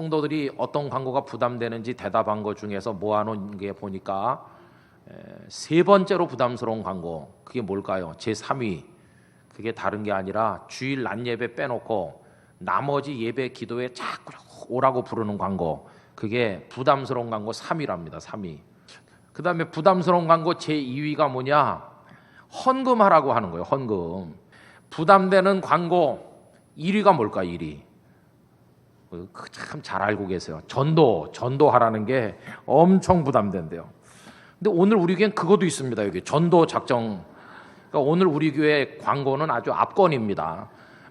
성도들이 어떤 광고가 부담되는지 대답한 것 중에서 모아놓은 게 보니까 세 번째로 부담스러운 광고, 그게 뭘까요? 제 3위. 그게 다른 게 아니라 주일 낮 예배 빼놓고 나머지 예배 기도에 자꾸 오라고 부르는 광고, 그게 부담스러운 광고 3위랍니다. 3위. 그 다음에 부담스러운 광고 제 2위가 뭐냐? 헌금하라고 하는 거예요. 헌금. 부담되는 광고 1위가 뭘까? 1위. 참 잘 알고 계세요. 전도하라는 게 엄청 부담된대요. 근데 오늘 우리 교회는 그것도 있습니다. 여기 전도 작정. 그러니까 오늘 우리 교회 광고는 아주 압권입니다.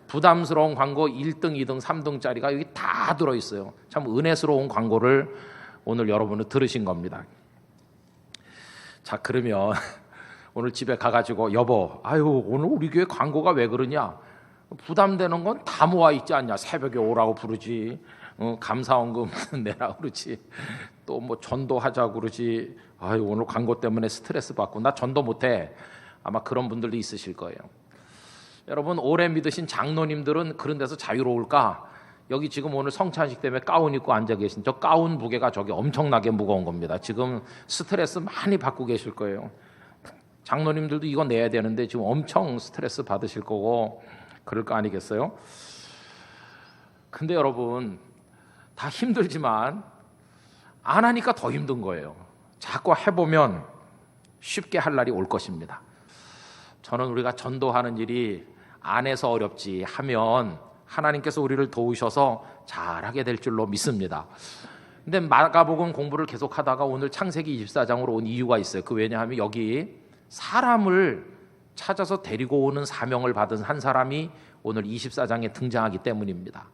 부담스러운 광고 1등, 2등, 3등짜리가 여기 다 들어있어요. 참 은혜스러운 광고를 오늘 여러분은 들으신 겁니다. 자, 그러면 오늘 집에 가가지고 여보, 오늘 우리 교회 광고가 왜 그러냐? 부담되는 건 다 모아 있지 않냐? 새벽에 오라고 부르지, 감사원금 내라 그러지, 또 뭐 전도하자고 그러지. 오늘 광고 때문에 스트레스 받고 나 전도 못해. 아마 그런 분들도 있으실 거예요. 여러분, 오래 믿으신 장로님들은 그런 데서 자유로울까? 여기 지금 오늘 성찬식 때문에 가운 입고 앉아 계신 저 가운 무게가 저게 엄청나게 무거운 겁니다. 지금 스트레스 많이 받고 계실 거예요. 장로님들도 이거 내야 되는데 지금 엄청 스트레스 받으실 거고 그럴 거 아니겠어요? 근데 여러분, 다 힘들지만 안 하니까 더 힘든 거예요. 자꾸 해보면 쉽게 할 날이 올 것입니다. 저는 우리가 전도하는 일이 안 해서 어렵지 하면 하나님께서 우리를 도우셔서 잘하게 될 줄로 믿습니다. 근데 마가복음 공부를 계속하다가 오늘 창세기 24장으로 온 이유가 있어요. 왜냐하면 여기 사람을 찾아서 데리고 오는 사명을 받은 한 사람이 오늘 24장에 등장하기 때문입니다.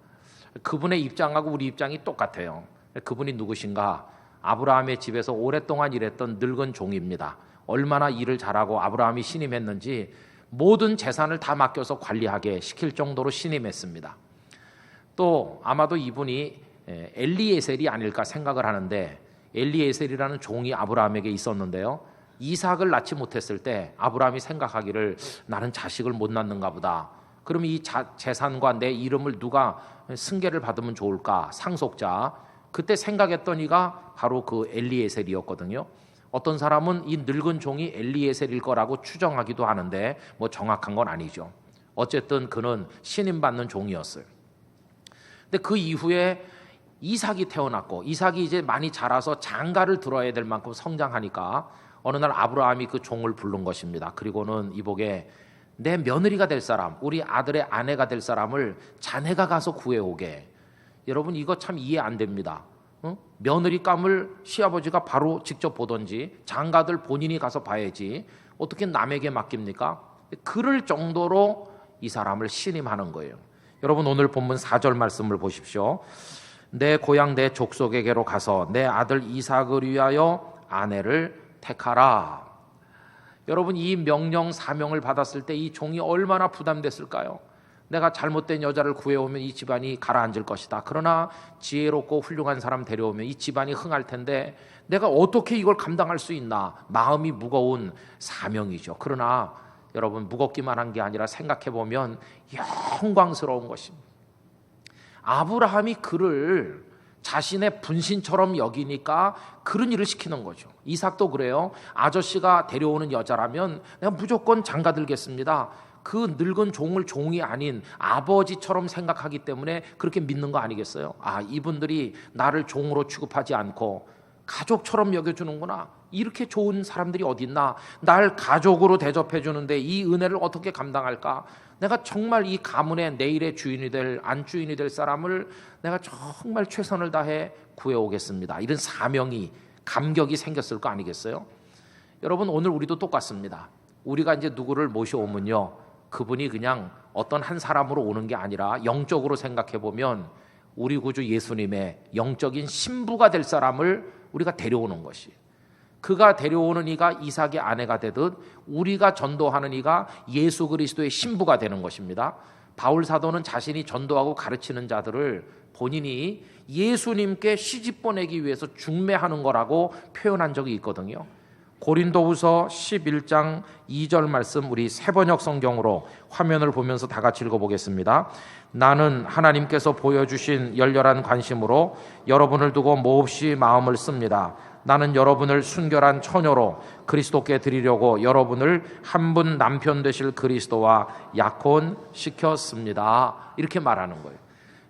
그분의 입장하고 우리 입장이 똑같아요. 그분이 누구신가? 아브라함의 집에서 오랫동안 일했던 늙은 종입니다. 얼마나 일을 잘하고 아브라함이 신임했는지 모든 재산을 다 맡겨서 관리하게 시킬 정도로 신임했습니다. 또 아마도 이분이 엘리에셀이 아닐까 생각을 하는데, 엘리에셀이라는 종이 아브라함에게 있었는데요, 이삭을 낳지 못했을 때 아브라함이 생각하기를 나는 자식을 못 낳는가 보다. 그럼 이 재산과 내 이름을 누가 승계를 받으면 좋을까? 상속자. 그때 생각했던 이가 바로 그 엘리에셀이었거든요. 어떤 사람은 이 늙은 종이 엘리에셀일 거라고 추정하기도 하는데 뭐 정확한 건 아니죠. 어쨌든 그는 신임받는 종이었어요. 근데 그 이후에 이삭이 태어났고, 이삭이 이제 많이 자라서 장가를 들어야 될 만큼 성장하니까 어느 날 아브라함이 그 종을 부른 것입니다. 그리고는 이복에 내 며느리가 될 사람, 우리 아들의 아내가 될 사람을 자네가 가서 구해오게. 여러분, 이거 참 이해 안 됩니다. 며느리감을 시아버지가 바로 직접 보던지 장가들 본인이 가서 봐야지 어떻게 남에게 맡깁니까? 그럴 정도로 이 사람을 신임하는 거예요. 여러분, 오늘 본문 4절 말씀을 보십시오. 내 고향 내 족속에게로 가서 내 아들 이삭을 위하여 아내를 택하라. 여러분, 이 명령 사명을 받았을 때 이 종이 얼마나 부담됐을까요? 내가 잘못된 여자를 구해오면 이 집안이 가라앉을 것이다. 그러나 지혜롭고 훌륭한 사람 데려오면 이 집안이 흥할 텐데 내가 어떻게 이걸 감당할 수 있나? 마음이 무거운 사명이죠. 그러나 여러분, 무겁기만 한 게 아니라 생각해보면 영광스러운 것입니다. 아브라함이 그를 자신의 분신처럼 여기니까 그런 일을 시키는 거죠. 이삭도 그래요. 아저씨가 데려오는 여자라면 내가 무조건 장가들겠습니다. 그 늙은 종을 종이 아닌 아버지처럼 생각하기 때문에 그렇게 믿는 거 아니겠어요? 이분들이 나를 종으로 취급하지 않고 가족처럼 여겨주는구나. 이렇게 좋은 사람들이 어딨나? 날 가족으로 대접해 주는데 이 은혜를 어떻게 감당할까? 내가 정말 이 가문의 내일의 주인이 될, 안주인이 될 사람을 내가 정말 최선을 다해 구해오겠습니다. 이런 사명이, 감격이 생겼을 거 아니겠어요? 여러분, 오늘 우리도 똑같습니다. 우리가 이제 누구를 모셔오면요, 그분이 그냥 어떤 한 사람으로 오는 게 아니라 영적으로 생각해 보면 우리 구주 예수님의 영적인 신부가 될 사람을 우리가 데려오는 것이, 그가 데려오는 이가 이삭의 아내가 되듯 우리가 전도하는 이가 예수 그리스도의 신부가 되는 것입니다. 바울 사도는 자신이 전도하고 가르치는 자들을 본인이 예수님께 시집 보내기 위해서 중매하는 거라고 표현한 적이 있거든요. 고린도후서 11장 2절 말씀 우리 새번역 성경으로 화면을 보면서 다 같이 읽어보겠습니다. 나는 하나님께서 보여주신 열렬한 관심으로 여러분을 두고 몹시 마음을 씁니다. 나는 여러분을 순결한 처녀로 그리스도께 드리려고 여러분을 한 분 남편 되실 그리스도와 약혼시켰습니다. 이렇게 말하는 거예요.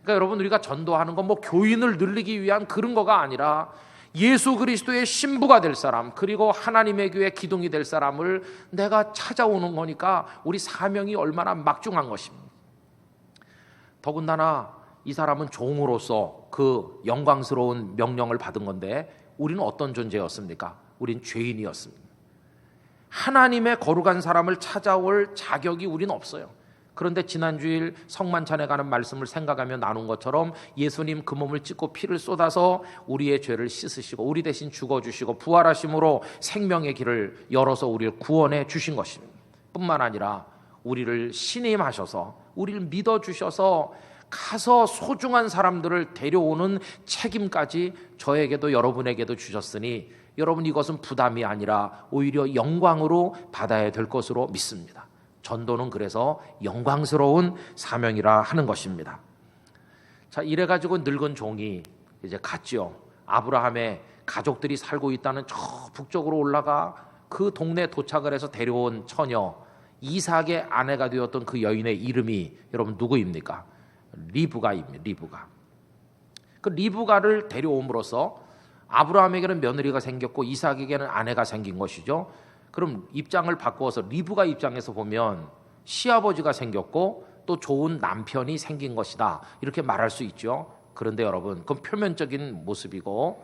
그러니까 여러분, 우리가 전도하는 건 뭐 교인을 늘리기 위한 그런 거가 아니라 예수 그리스도의 신부가 될 사람, 그리고 하나님의 교회 기둥이 될 사람을 내가 찾아오는 거니까 우리 사명이 얼마나 막중한 것입니다. 더군다나 이 사람은 종으로서 그 영광스러운 명령을 받은 건데 우리는 어떤 존재였습니까? 우린 죄인이었습니다. 하나님의 거룩한 사람을 찾아올 자격이 우리는 없어요. 그런데 지난주일 성만찬에 가는 말씀을 생각하며 나눈 것처럼 예수님 그 몸을 찢고 피를 쏟아서 우리의 죄를 씻으시고 우리 대신 죽어주시고 부활하심으로 생명의 길을 열어서 우리를 구원해 주신 것입니다. 뿐만 아니라 우리를 신임하셔서 우리를 믿어주셔서 가서 소중한 사람들을 데려오는 책임까지 저에게도 여러분에게도 주셨으니 여러분, 이것은 부담이 아니라 오히려 영광으로 받아야 될 것으로 믿습니다. 전도는 그래서 영광스러운 사명이라 하는 것입니다. 자, 이래가지고 늙은 종이 이제 갔죠. 아브라함의 가족들이 살고 있다는 저 북쪽으로 올라가 그 동네에 도착을 해서 데려온 처녀 이삭의 아내가 되었던 그 여인의 이름이 여러분 누구입니까? 리브가입니다. 리브가. 그 리브가를 데려옴으로써 아브라함에게는 며느리가 생겼고 이삭에게는 아내가 생긴 것이죠. 그럼 입장을 바꾸어서 리브가 입장에서 보면 시아버지가 생겼고 또 좋은 남편이 생긴 것이다, 이렇게 말할 수 있죠. 그런데 여러분, 그건 표면적인 모습이고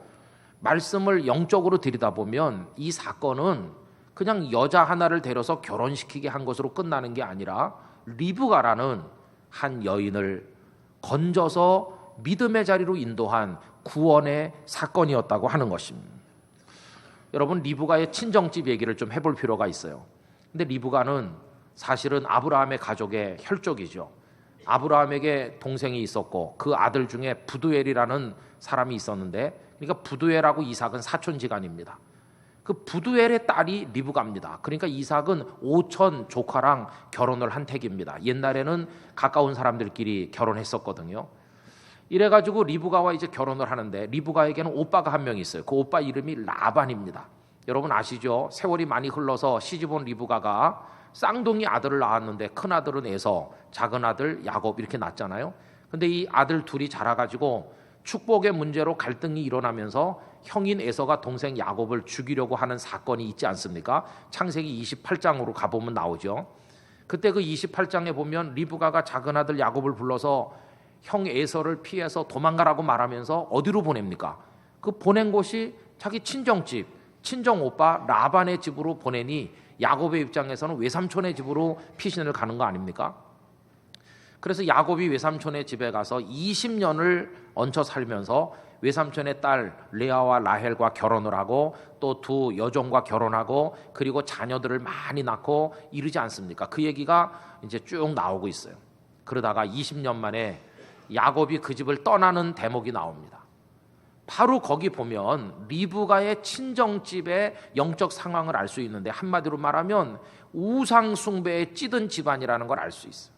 말씀을 영적으로 들여다보면 이 사건은 그냥 여자 하나를 데려서 결혼시키게 한 것으로 끝나는 게 아니라 리브가라는 한 여인을 건져서 믿음의 자리로 인도한 구원의 사건이었다고 하는 것입니다. 여러분, 리브가의 친정집 얘기를 좀 해볼 필요가 있어요. 근데 리브가는 사실은 아브라함의 가족의 혈족이죠. 아브라함에게 동생이 있었고 그 아들 중에 부두엘이라는 사람이 있었는데, 그러니까 부두엘하고 이삭은 사촌지간입니다. 그 부두엘의 딸이 리브가입니다. 그러니까 이삭은 오촌 조카랑 결혼을 한 택입니다. 옛날에는 가까운 사람들끼리 결혼했었거든요. 이래가지고 리브가와 이제 결혼을 하는데 리브가에게는 오빠가 한 명 있어요. 그 오빠 이름이 라반입니다. 여러분 아시죠? 세월이 많이 흘러서 시집온 리브가가 쌍둥이 아들을 낳았는데 큰 아들은 에서, 작은 아들 야곱 이렇게 낳았잖아요. 근데 이 아들 둘이 자라가지고 축복의 문제로 갈등이 일어나면서 형인 에서가 동생 야곱을 죽이려고 하는 사건이 있지 않습니까? 창세기 28장으로 가보면 나오죠. 그때 그 28장에 보면 리브가가 작은 아들 야곱을 불러서 형 에서를 피해서 도망가라고 말하면서 어디로 보냅니까? 그 보낸 곳이 자기 친정집, 친정 오빠 라반의 집으로 보내니 야곱의 입장에서는 외삼촌의 집으로 피신을 가는 거 아닙니까? 그래서 야곱이 외삼촌의 집에 가서 20년을 얹혀 살면서 외삼촌의 딸 레아와 라헬과 결혼을 하고 또 두 여종과 결혼하고 그리고 자녀들을 많이 낳고 이르지 않습니까? 그 얘기가 이제 쭉 나오고 있어요. 그러다가 20년 만에 야곱이 그 집을 떠나는 대목이 나옵니다. 바로 거기 보면 리브가의 친정집의 영적 상황을 알 수 있는데, 한마디로 말하면 우상 숭배에 찌든 집안이라는 걸 알 수 있어요.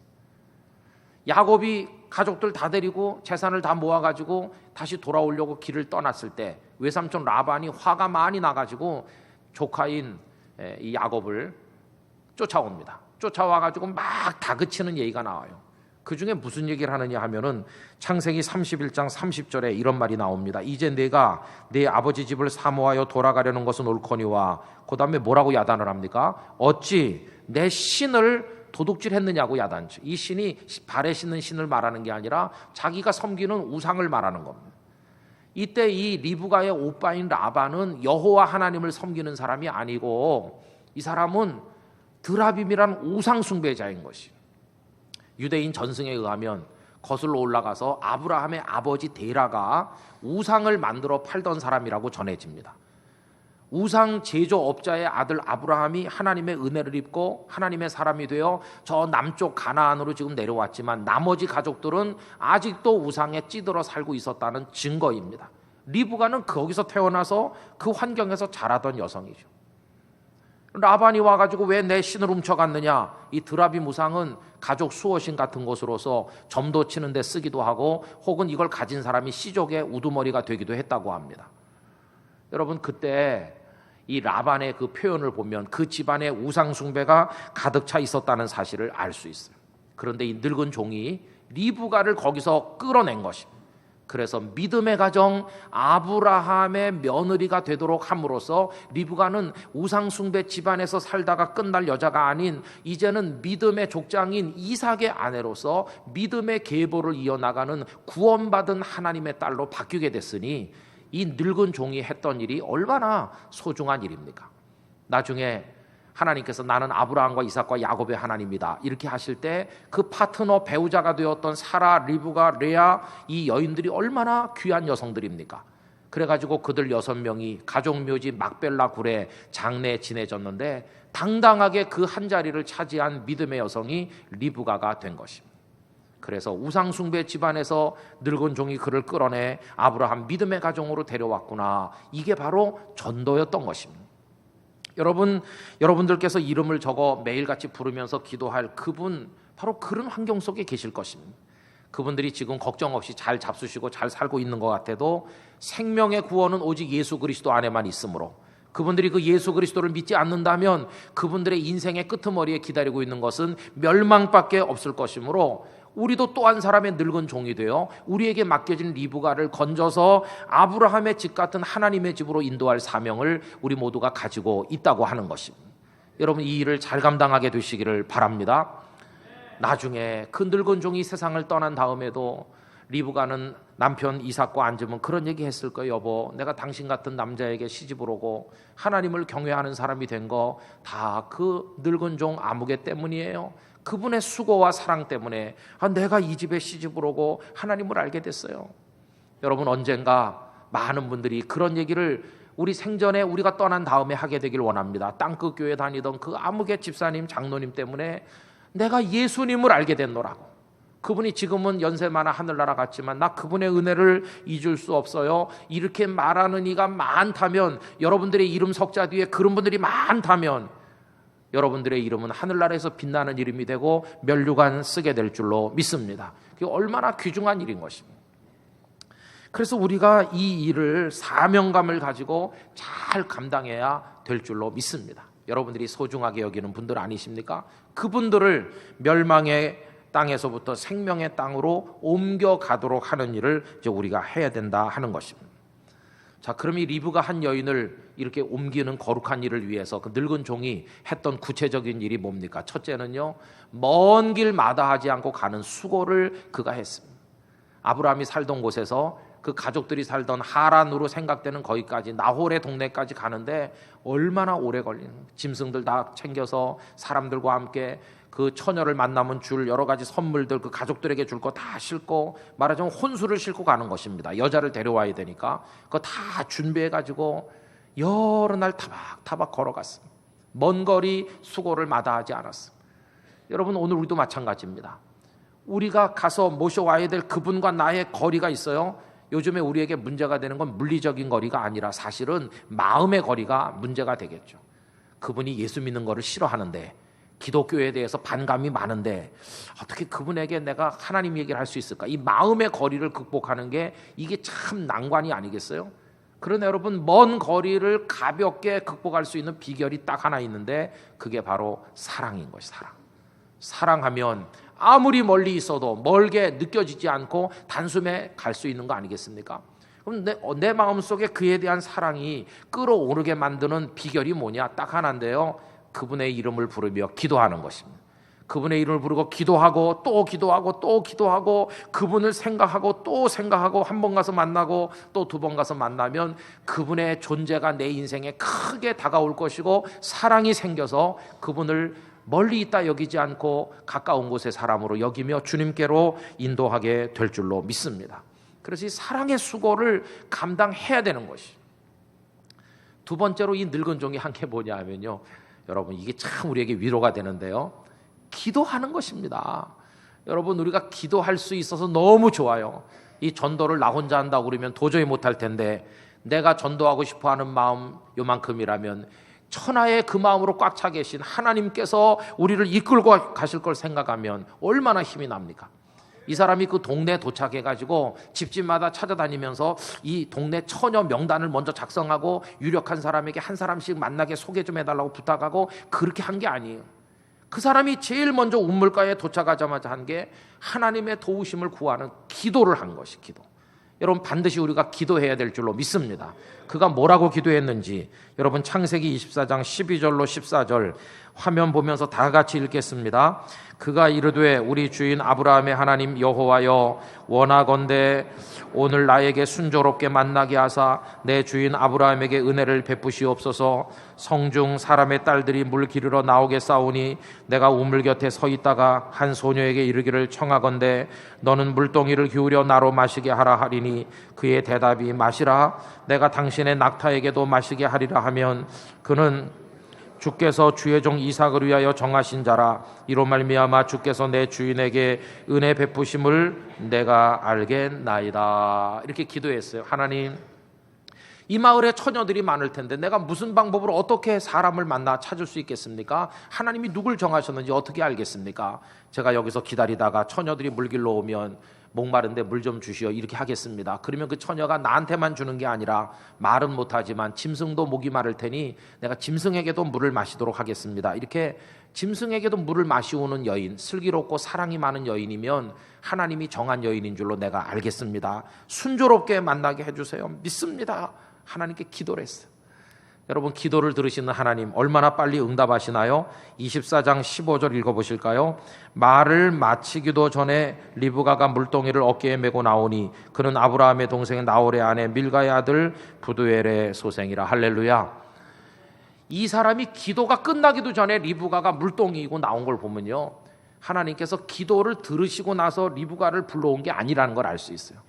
야곱이 가족들 다 데리고 재산을 다 모아가지고 다시 돌아오려고 길을 떠났을 때 외삼촌 라반이 화가 많이 나가지고 조카인 이 야곱을 쫓아옵니다. 쫓아와가지고 막 다그치는 얘기가 나와요. 그 중에 무슨 얘기를 하느냐 하면은 창세기 31장 30절에 이런 말이 나옵니다. 이제 내가 내 아버지 집을 사모하여 돌아가려는 것은 옳거니와, 그 다음에 뭐라고 야단을 합니까? 어찌 내 신을 도둑질했느냐고 야단치. 이 신이 발에 씻는 신을 말하는 게 아니라 자기가 섬기는 우상을 말하는 겁니다. 이때 이 리브가의 오빠인 라반은 여호와 하나님을 섬기는 사람이 아니고 이 사람은 드라빔이라는 우상 숭배자인 것이에요. 유대인 전승에 의하면 거슬러 올라가서 아브라함의 아버지 데라가 우상을 만들어 팔던 사람이라고 전해집니다. 우상 제조업자의 아들 아브라함이 하나님의 은혜를 입고 하나님의 사람이 되어 저 남쪽 가나안으로 지금 내려왔지만 나머지 가족들은 아직도 우상에 찌들어 살고 있었다는 증거입니다. 리브가는 거기서 태어나서 그 환경에서 자라던 여성이죠. 라반이 와가지고 왜 내 신을 훔쳐갔느냐? 이 드라비 무상은 가족 수호신 같은 것으로서 점도 치는 데 쓰기도 하고 혹은 이걸 가진 사람이 시족의 우두머리가 되기도 했다고 합니다. 여러분, 그때 이 라반의 그 표현을 보면 그 집안에 우상 숭배가 가득 차 있었다는 사실을 알 수 있어요. 그런데 이 늙은 종이 리브가를 거기서 끌어낸 것입니다. 그래서 믿음의 가정 아브라함의 며느리가 되도록 함으로써 리브가는 우상 숭배 집안에서 살다가 끝날 여자가 아닌 이제는 믿음의 족장인 이삭의 아내로서 믿음의 계보를 이어나가는 구원받은 하나님의 딸로 바뀌게 됐으니 이 늙은 종이 했던 일이 얼마나 소중한 일입니까? 나중에 하나님께서 나는 아브라함과 이삭과 야곱의 하나님이다 이렇게 하실 때 그 파트너 배우자가 되었던 사라, 리브가, 레아 이 여인들이 얼마나 귀한 여성들입니까? 그래가지고 그들 6명이 가족묘지 막벨라 굴에 장례에 지내졌는데 당당하게 그 한 자리를 차지한 믿음의 여성이 리브가가 된 것입니다. 그래서 우상숭배 집안에서 늙은 종이 그를 끌어내 아브라함 믿음의 가정으로 데려왔구나. 이게 바로 전도였던 것입니다. 여러분들께서 이름을 적어 매일같이 부르면서 기도할 그분, 바로 그런 환경 속에 계실 것입니다. 그분들이 지금 걱정 없이 잘 잡수시고 잘 살고 있는 것 같아도 생명의 구원은 오직 예수 그리스도 안에만 있으므로 그분들이 그 예수 그리스도를 믿지 않는다면 그분들의 인생의 끄트머리에 기다리고 있는 것은 멸망밖에 없을 것이므로 우리도 또 한 사람의 늙은 종이 되어 우리에게 맡겨진 리브가를 건져서 아브라함의 집 같은 하나님의 집으로 인도할 사명을 우리 모두가 가지고 있다고 하는 것입니다. 여러분, 이 일을 잘 감당하게 되시기를 바랍니다. 나중에 그 늙은 종이 세상을 떠난 다음에도 리브가는 남편 이삭과 앉으면 그런 얘기 했을 거예요. 여보, 내가 당신 같은 남자에게 시집을 오고 하나님을 경외하는 사람이 된 거 다 그 늙은 종 아무개 때문이에요. 그분의 수고와 사랑 때문에 내가 이 집에 시집을 오고 하나님을 알게 됐어요. 여러분, 언젠가 많은 분들이 그런 얘기를 우리 생전에 우리가 떠난 다음에 하게 되길 원합니다. 땅끝 교회 다니던 그 아무개 집사님, 장로님 때문에 내가 예수님을 알게 됐노라고. 그분이 지금은 연세 많아 하늘나라 갔지만 나 그분의 은혜를 잊을 수 없어요. 이렇게 말하는 이가 많다면, 여러분들의 이름 석자 뒤에 그런 분들이 많다면 여러분들의 이름은 하늘나라에서 빛나는 이름이 되고 면류관 쓰게 될 줄로 믿습니다. 그게 얼마나 귀중한 일인 것입니다. 그래서 우리가 이 일을 사명감을 가지고 잘 감당해야 될 줄로 믿습니다. 여러분들이 소중하게 여기는 분들 아니십니까? 그분들을 멸망의 땅에서부터 생명의 땅으로 옮겨가도록 하는 일을 이제 우리가 해야 된다 하는 것입니다. 자, 그럼 이 리브가 한 여인을 이렇게 옮기는 거룩한 일을 위해서 그 늙은 종이 했던 구체적인 일이 뭡니까? 첫째는요, 먼 길 마다하지 않고 가는 수고를 그가 했습니다. 아브라함이 살던 곳에서 그 가족들이 살던 하란으로 생각되는 거기까지, 나홀의 동네까지 가는데 얼마나 오래 걸리는, 짐승들 다 챙겨서 사람들과 함께 그 처녀를 만나면 줄 여러 가지 선물들, 그 가족들에게 줄 거 다 싣고, 말하자면 혼수를 싣고 가는 것입니다. 여자를 데려와야 되니까 그거 다 준비해가지고 여러 날 타박타박 걸어갔습니다. 먼 거리 수고를 마다하지 않았습니다. 여러분, 오늘 우리도 마찬가지입니다. 우리가 가서 모셔와야 될 그분과 나의 거리가 있어요. 요즘에 우리에게 문제가 되는 건 물리적인 거리가 아니라 사실은 마음의 거리가 문제가 되겠죠. 그분이 예수 믿는 거를 싫어하는데, 기독교에 대해서 반감이 많은데 어떻게 그분에게 내가 하나님 얘기를 할 수 있을까? 이 마음의 거리를 극복하는 게 이게 참 난관이 아니겠어요? 그러나 여러분, 먼 거리를 가볍게 극복할 수 있는 비결이 딱 하나 있는데 그게 바로 사랑인 것이 사랑. 사랑하면 아무리 멀리 있어도 멀게 느껴지지 않고 단숨에 갈 수 있는 거 아니겠습니까? 그럼 내 마음속에 그에 대한 사랑이 끌어오르게 만드는 비결이 뭐냐? 딱 하나인데요, 그분의 이름을 부르며 기도하는 것입니다. 그분의 이름을 부르고 기도하고 또 기도하고 또 기도하고 그분을 생각하고 또 생각하고, 한 번 가서 만나고 또 두 번 가서 만나면 그분의 존재가 내 인생에 크게 다가올 것이고 사랑이 생겨서 그분을 멀리 있다 여기지 않고 가까운 곳의 사람으로 여기며 주님께로 인도하게 될 줄로 믿습니다. 그래서 이 사랑의 수고를 감당해야 되는 것이. 두 번째로 이 늙은 종이 한 게 뭐냐 하면요, 여러분, 이게 참 우리에게 위로가 되는데요, 기도하는 것입니다. 여러분, 우리가 기도할 수 있어서 너무 좋아요. 이 전도를 나 혼자 한다고 그러면 도저히 못할 텐데 내가 전도하고 싶어하는 마음 요만큼이라면 천하의 그 마음으로 꽉 차 계신 하나님께서 우리를 이끌고 가실 걸 생각하면 얼마나 힘이 납니까? 이 사람이 그 동네에 도착해가지고 집집마다 찾아다니면서 이 동네 처녀 명단을 먼저 작성하고 유력한 사람에게 한 사람씩 만나게 소개 좀 해달라고 부탁하고 그렇게 한 게 아니에요. 그 사람이 제일 먼저 우물가에 도착하자마자 한 게 하나님의 도우심을 구하는 기도를 한 것이 기도. 여러분 반드시 우리가 기도해야 될 줄로 믿습니다. 그가 뭐라고 기도했는지 여러분 창세기 24장 12절로 14절 화면 보면서 다 같이 읽겠습니다. 그가 이르되 우리 주인 아브라함의 하나님 여호와여 원하건대 오늘 나에게 순조롭게 만나게 하사 내 주인 아브라함에게 은혜를 베푸시옵소서. 성중 사람의 딸들이 물 기르러 나오게 싸우니 내가 우물 곁에 서 있다가 한 소녀에게 이르기를 청하건대 너는 물동이를 기울여 나로 마시게 하라 하리니 그의 대답이 마시라 내가 당신의 낙타에게도 마시게 하리라 하면 그는 주께서 주의 종 이삭을 위하여 정하신 자라 이로 말미암아 주께서 내 주인에게 은혜 베푸심을 내가 알겠나이다. 이렇게 기도했어요. 하나님, 이 마을에 처녀들이 많을 텐데 내가 무슨 방법으로 어떻게 사람을 만나 찾을 수 있겠습니까? 하나님이 누굴 정하셨는지 어떻게 알겠습니까? 제가 여기서 기다리다가 처녀들이 물 길러 오면 목마른데 물 좀 주시오 이렇게 하겠습니다. 그러면 그 처녀가 나한테만 주는 게 아니라 말은 못하지만 짐승도 목이 마를 테니 내가 짐승에게도 물을 마시도록 하겠습니다. 이렇게 짐승에게도 물을 마시오는 여인, 슬기롭고 사랑이 많은 여인이면 하나님이 정한 여인인 줄로 내가 알겠습니다. 순조롭게 만나게 해주세요. 믿습니다. 하나님께 기도를 했어요. 여러분 기도를 들으시는 하나님 얼마나 빨리 응답하시나요? 24장 15절 읽어보실까요? 말을 마치기도 전에 리브가가 물동이를 어깨에 메고 나오니 그는 아브라함의 동생 나홀의 아내 밀가의 아들 부두엘의 소생이라. 할렐루야. 이 사람이 기도가 끝나기도 전에 리브가가 물동이고 나온 걸 보면요, 하나님께서 기도를 들으시고 나서 리브가를 불러온 게 아니라는 걸 알 수 있어요.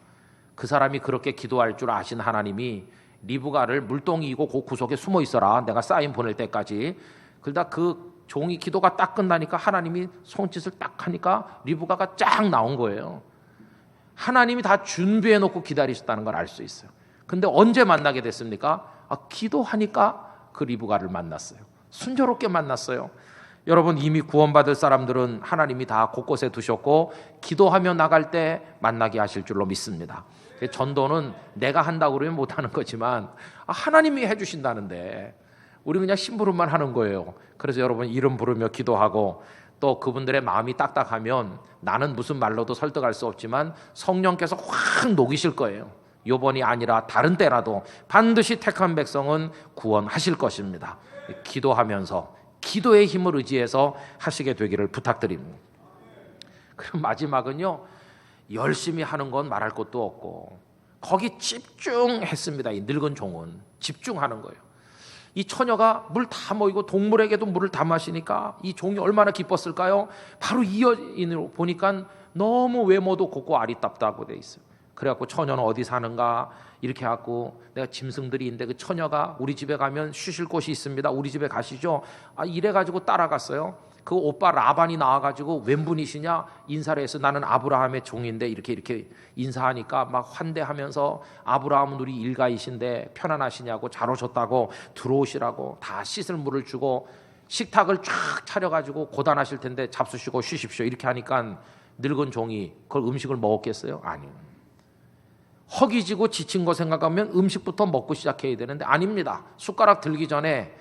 그 사람이 그렇게 기도할 줄 아신 하나님이 리브가를 물동이고 그 구석에 숨어 있어라 내가 사인 보낼 때까지, 그러다 그 종이 기도가 딱 끝나니까 하나님이 손짓을 딱 하니까 리브가가 쫙 나온 거예요. 하나님이 다 준비해 놓고 기다리셨다는 걸 알 수 있어요. 근데 언제 만나게 됐습니까? 기도하니까 그 리브가를 만났어요. 순조롭게 만났어요. 여러분 이미 구원받을 사람들은 하나님이 다 곳곳에 두셨고 기도하며 나갈 때 만나게 하실 줄로 믿습니다. 전도는 내가 한다고 그러면 못하는 거지만 하나님이 해주신다는데 우리 그냥 심부름만 하는 거예요. 그래서 여러분 이름 부르며 기도하고 또 그분들의 마음이 딱딱하면 나는 무슨 말로도 설득할 수 없지만 성령께서 확 녹이실 거예요. 요번이 아니라 다른 때라도 반드시 택한 백성은 구원하실 것입니다. 기도하면서 기도의 힘을 의지해서 하시게 되기를 부탁드립니다. 그럼 마지막은요, 열심히 하는 건 말할 것도 없고 거기 집중했습니다. 이 늙은 종은 집중하는 거예요. 이 처녀가 물 다 모이고 동물에게도 물을 다 마시니까 이 종이 얼마나 기뻤을까요? 바로 이 여인으로 보니까 너무 외모도 곱고 아리답다고 돼 있어요. 그래갖고 처녀는 어디 사는가 이렇게 해갖고 내가 짐승들이 있는데 그 처녀가 우리 집에 가면 쉬실 곳이 있습니다. 우리 집에 가시죠. 이래가지고 따라갔어요. 그 오빠 라반이 나와가지고 웬 분이시냐 인사를 해서 나는 아브라함의 종인데 이렇게 인사하니까 막 환대하면서 아브라함은 우리 일가이신데 편안하시냐고 잘 오셨다고 들어오시라고 다 씻을 물을 주고 식탁을 쫙 차려가지고 고단하실 텐데 잡수시고 쉬십시오 이렇게 하니까 늙은 종이 그걸 음식을 먹었겠어요? 아니요. 허기지고 지친 거 생각하면 음식부터 먹고 시작해야 되는데 아닙니다. 숟가락 들기 전에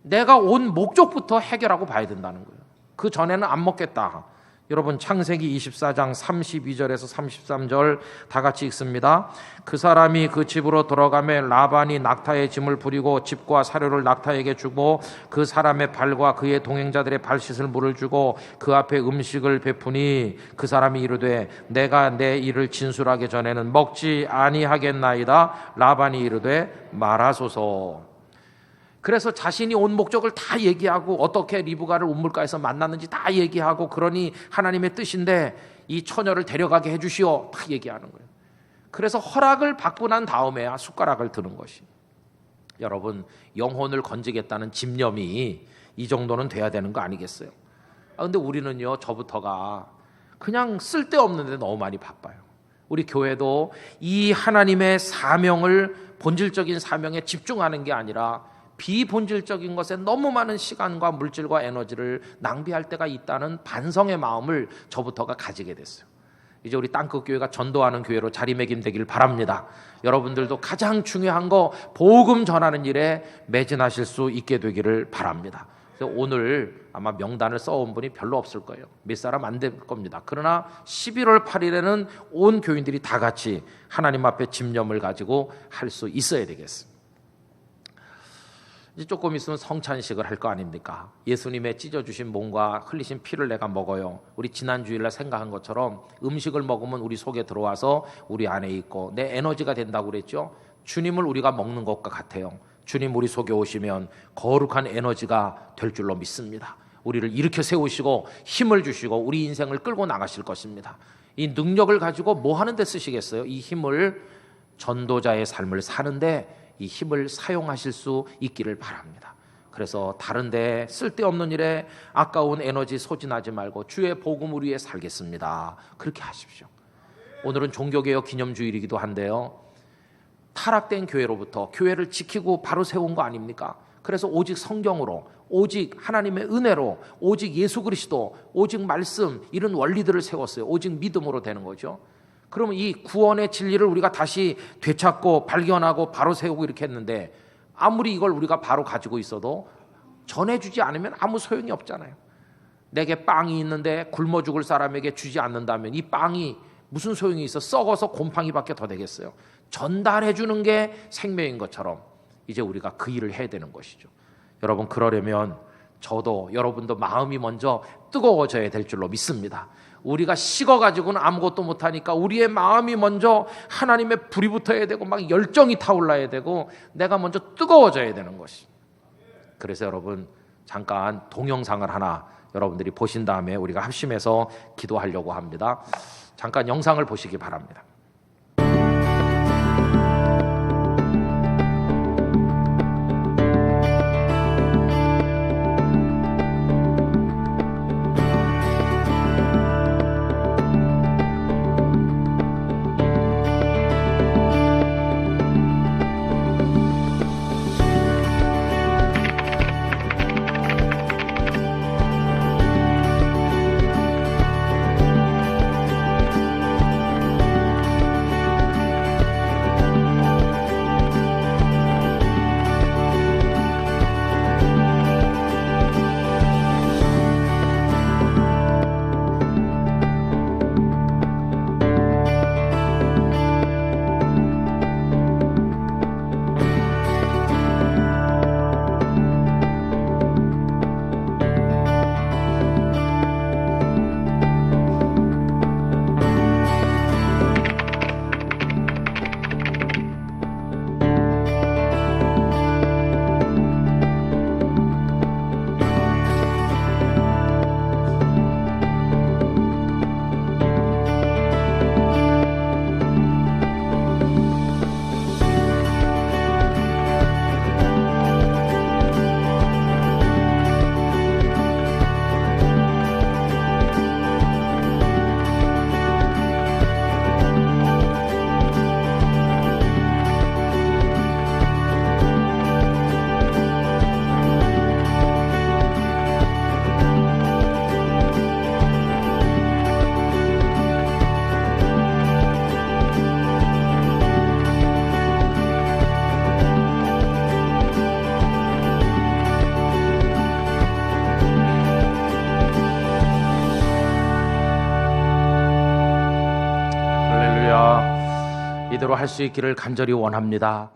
내가 온 목적부터 해결하고 봐야 된다는 거예요. 그 전에는 안 먹겠다. 여러분 창세기 24장 32절에서 33절 다 같이 읽습니다. 그 사람이 그 집으로 들어가매 라반이 낙타의 짐을 부리고 집과 사료를 낙타에게 주고 그 사람의 발과 그의 동행자들의 발 씻을 물을 주고 그 앞에 음식을 베푸니 그 사람이 이르되 내가 내 일을 진술하기 전에는 먹지 아니하겠나이다. 라반이 이르되 말하소서. 그래서 자신이 온 목적을 다 얘기하고 어떻게 리브가를 우물가에서 만났는지 다 얘기하고 그러니 하나님의 뜻인데 이 처녀를 데려가게 해주시오 다 얘기하는 거예요. 그래서 허락을 받고 난 다음에야 숟가락을 드는 것이. 여러분 영혼을 건지겠다는 집념이 이 정도는 돼야 되는 거 아니겠어요? 근데 우리는요 저부터가 그냥 쓸데없는 데 너무 많이 바빠요. 우리 교회도 이 하나님의 사명을 본질적인 사명에 집중하는 게 아니라 비본질적인 것에 너무 많은 시간과 물질과 에너지를 낭비할 때가 있다는 반성의 마음을 저부터가 가지게 됐어요. 이제 우리 땅끝교회가 전도하는 교회로 자리매김되길 바랍니다. 여러분들도 가장 중요한 거 복음 전하는 일에 매진하실 수 있게 되기를 바랍니다. 그래서 오늘 아마 명단을 써온 분이 별로 없을 거예요. 몇 사람 안 될 겁니다. 그러나 11월 8일에는 온 교인들이 다 같이 하나님 앞에 집념을 가지고 할 수 있어야 되겠습니다. 이제 조금 있으면 성찬식을 할 거 아닙니까? 예수님의 찢어주신 몸과 흘리신 피를 내가 먹어요. 우리 지난 주일날 생각한 것처럼 음식을 먹으면 우리 속에 들어와서 우리 안에 있고 내 에너지가 된다고 그랬죠. 주님을 우리가 먹는 것과 같아요. 주님 우리 속에 오시면 거룩한 에너지가 될 줄로 믿습니다. 우리를 일으켜 세우시고 힘을 주시고 우리 인생을 끌고 나가실 것입니다. 이 능력을 가지고 뭐 하는 데 쓰시겠어요? 이 힘을 전도자의 삶을 사는데 이 힘을 사용하실 수 있기를 바랍니다. 그래서 다른 데 쓸데없는 일에 아까운 에너지 소진하지 말고 주의 복음을 위해 살겠습니다. 그렇게 하십시오. 오늘은 종교개혁 기념주일이기도 한데요, 타락된 교회로부터 교회를 지키고 바로 세운 거 아닙니까? 그래서 오직 성경으로, 오직 하나님의 은혜로, 오직 예수 그리스도, 오직 말씀, 이런 원리들을 세웠어요. 오직 믿음으로 되는 거죠. 그러면 이 구원의 진리를 우리가 다시 되찾고 발견하고 바로 세우고 이렇게 했는데, 아무리 이걸 우리가 바로 가지고 있어도 전해주지 않으면 아무 소용이 없잖아요. 내게 빵이 있는데 굶어 죽을 사람에게 주지 않는다면 이 빵이 무슨 소용이 있어? 썩어서 곰팡이밖에 더 되겠어요. 전달해 주는 게 생명인 것처럼 이제 우리가 그 일을 해야 되는 것이죠. 여러분, 그러려면 저도 여러분도 마음이 먼저 뜨거워져야 될 줄로 믿습니다. 우리가 식어가지고는 아무것도 못하니까 우리의 마음이 먼저 하나님의 불이 붙어야 되고 막 열정이 타올라야 되고 내가 먼저 뜨거워져야 되는 것이. 그래서 여러분, 잠깐 동영상을 하나 여러분들이 보신 다음에 우리가 합심해서 기도하려고 합니다. 잠깐 영상을 보시기 바랍니다. 이대로 할 수 있기를 간절히 원합니다.